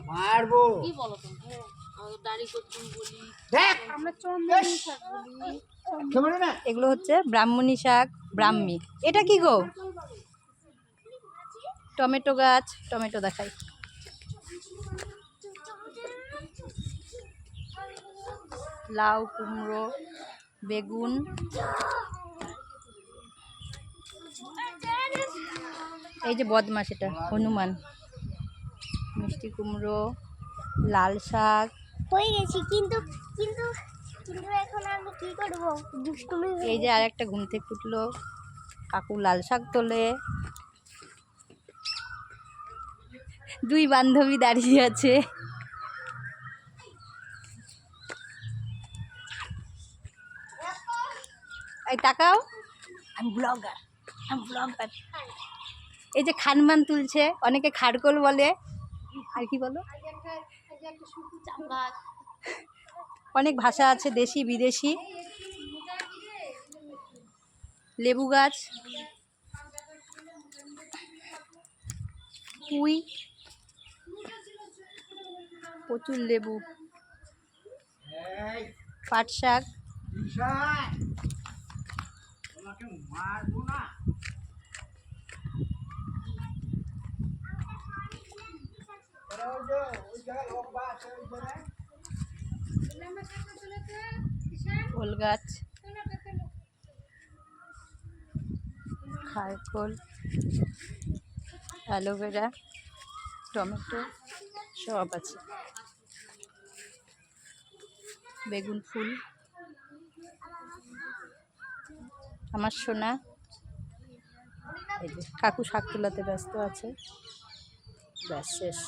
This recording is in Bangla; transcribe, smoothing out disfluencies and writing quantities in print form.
মারবো কি বলো তুমি? দাড়ি করতুম বলি, দেখ আমরা চন্দনী শাক বলি। কেমন না এগুলো হচ্ছে ব্রাহ্মণী শাক, ব্রাহ্মী। এটা কি গো? টমেটো গাছ, টমেটো দেখাই। লাউ, কুমড়ো, বেগুন, এই যে বদমাস, এটা হনুমান, মিষ্টি কুমড়ো, লাল শাক। হয়ে গেছি কিন্তু কিন্তু কিন্তু এখন আমি কি করব? দুষ্টুমি এই যে আর একটা ঘুম থেকে উঠলো, কাকু লাল শাক তোলে। দুই বান্ধবী দাঁড়িয়ে আছে। এই তাকাও, আমি ব্লগার, আমি ব্লগার। এই যে খানমান তুলছে, অনেকে খাড়কোল বলে, আর কি বলো, অনেক ভাষা আছে, দেশি বিদেশি। লেবু গাছ, পুঁই, প্রচুর লেবু, পাট শাক, ঈশান তোমাকে মারবো না ওই জায়গায় লম্বা আছে ওই জায়গায় ওল গাছ, খারকোল, অ্যালোভেরা, টমেটো সব আছে, বেগুন ফুল। আমার সোনা, এই যে কাকু শাক তোলাতে ব্যস্ত আছে, ব্যাস শেষ।